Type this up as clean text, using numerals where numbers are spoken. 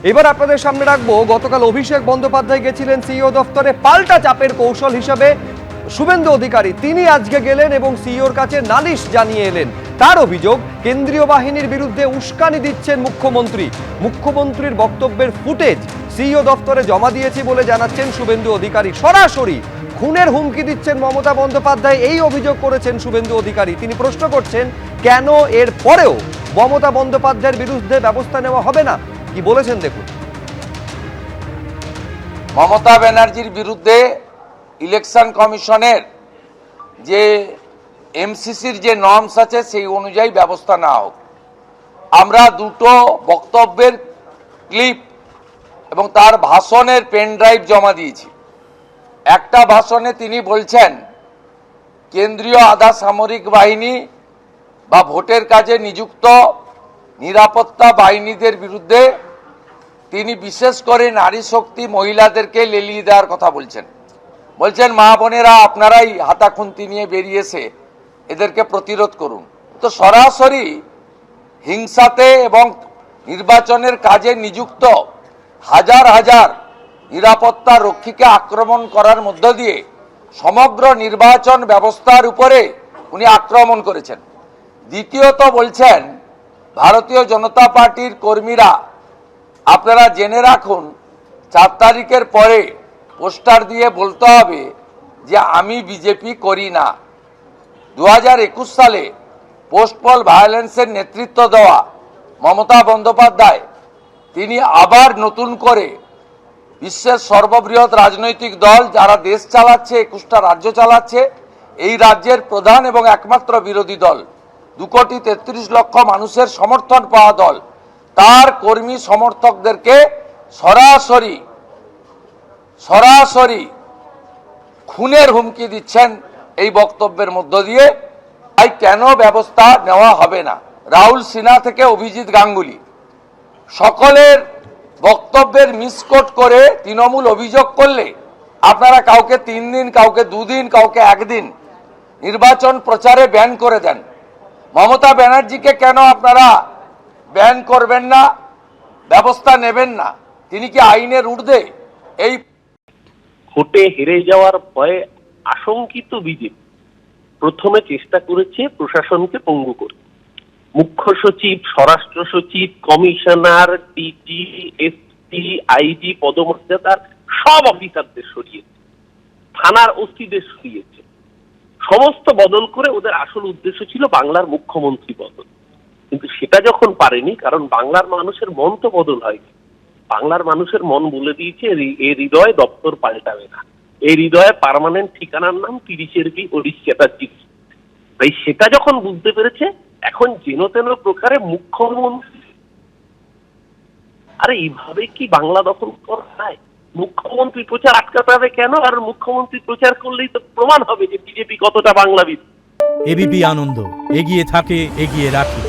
এবার আপনাদের সামনে রাখবো, গতকাল অভিষেক বন্দ্যোপাধ্যায় গেছিলেন সিইও দফতরে পাল্টা চাপের কৌশল হিসেবে শুভেন্দু অধিকারী। তিনি আজকে গেলেন এবং সিইওর কাছে নালিশ জানিয়ে এলেন। তার অভিযোগ, কেন্দ্রীয় বাহিনীর বিরুদ্ধে উস্কানি দিচ্ছেন মুখ্যমন্ত্রী। মুখ্যমন্ত্রীর বক্তব্যের ফুটেজ সিইও দফতরে জমা দিয়েছি বলে জানাচ্ছেন শুভেন্দু অধিকারী। সরাসরি খুনের হুমকি দিচ্ছেন মমতা বন্দ্যোপাধ্যায়, এই অভিযোগ করেছেন শুভেন্দু অধিকারী। তিনি প্রশ্ন করছেন, কেন এর পরেও মমতা বন্দ্যোপাধ্যায়ের বিরুদ্ধে ব্যবস্থা নেওয়া হবে না? কি বলেছেন দেখুন। মমতা ব্যানার্জির বিরুদ্ধে ইলেকশন কমিশনের যে এমসিসির যে নর্মস আছে সেই অনুযায়ী ব্যবস্থা নেওয়া হোক। আমরা দুটো বক্তব্যের ক্লিপ এবং তার ভাষণের পেন ড্রাইভ জমা দিয়েছি। একটা ভাষণে তিনি বলছেন, কেন্দ্রীয় আধা সামরিক বাহিনী বা ভোটের কাজে নিযুক্ত নিরাপত্তা বাহিনীদের বিরুদ্ধে তিনি বিশেষ করে নারী শক্তি মহিলাদেরকে লেলিয়ে দেওয়ার কথা বলছেন। বলছেন, মা বোনেরা আপনারাই হাতা খুন্তি নিয়ে বেরিয়েছে, এদেরকে প্রতিরোধ করুন। তো সরাসরি হিংসাতে এবং নির্বাচনের কাজে নিযুক্ত হাজার হাজার নিরাপত্তা রক্ষীকে আক্রমণ করার মধ্য দিয়ে সমগ্র নির্বাচন ব্যবস্থার উপরে উনি আক্রমণ করেছেন। দ্বিতীয়ত বলছেন, ভারতীয় জনতা পার্টির কর্মীরা আপনারা জেনে রাখুন, 4 তারিখের পরে পোস্টার দিয়ে বলতে হবে যে আমি বিজেপি করি না। 2021 সালে পোস্ট পোল ভায়োলেন্সের নেতৃত্ব দেওয়া মমতা বন্দ্যোপাধ্যায় তিনি আবার নতুন করে বিশ্বের সর্ববৃহৎ রাজনৈতিক দল যারা দেশ চালাচ্ছে, 21টা রাজ্য চালাচ্ছে, এই রাজ্যের প্রধান এবং একমাত্র বিরোধী দল, 2,33,00,000 মানুষের সমর্থন পাওয়া দল, তার কর্মী সমর্থকদেরকে সরাসরি খুনের হুমকি দিচ্ছেন এই বক্তব্যের মধ্য দিয়ে। তাই কেন ব্যবস্থা নেওয়া হবে না? রাহুল সিনহা থেকে অভিজিৎ গাঙ্গুলি সকলের বক্তব্যের মিসকোট করে তৃণমূল অভিযোগ করলে আপনারা কাউকে 3 দিন, কাউকে 2 দিন, কাউকে 1 দিন নির্বাচন প্রচারে ব্যান করে দেন। মমতা ব্যানার্জিকে কেন আপনারা ব্যান করবেন না, ব্যবস্থা নেবেন না? তিনি কি আইনের ঊর্ধ্বে? এই ভোটে হেরে যাওয়ার ভয়ে আশঙ্কিত বিজেপি প্রথমে চেষ্টা করেছে প্রশাসনকে পঙ্গু করতে। মুখ্য সচিব, স্বরাষ্ট্র সচিব, কমিশনার, ডিজি, এসপি, আইজি পদমর্যাদার সব অফিসারদের সরিয়েছে, থানার ওসিদের সরিয়েছে, সমস্ত বদল করে ওদের আসল উদ্দেশ্য ছিল বাংলার মুখ্যমন্ত্রী বদল। কিন্তু সেটা যখন পারেনি, কারণ বাংলার মানুষের মন তো বদল হয়নি, বাংলার মানুষের মন বলে দিয়েছে এই হৃদয় দপ্তর পাল্টাবে না, এই হৃদয়ে পার্মানেন্ট ঠিকানার নাম 30-এর বি হরিশ চ্যাটার্জি। তাই সেটা যখন বুঝতে পেরেছে, এখন যেন তেন প্রকারে মুখ্যমন্ত্রী, আরে এইভাবে কি বাংলা দখল করা যায়? মুখ্যমন্ত্রী প্রচার আটকাতে হবে কেন? আর মুখ্যমন্ত্রী প্রচার করলেই তো প্রমাণ হবে যে বিজেপি কতটা বাংলাবিদ। এবিপি আনন্দ, এগিয়ে থাকে, এগিয়ে রাখে।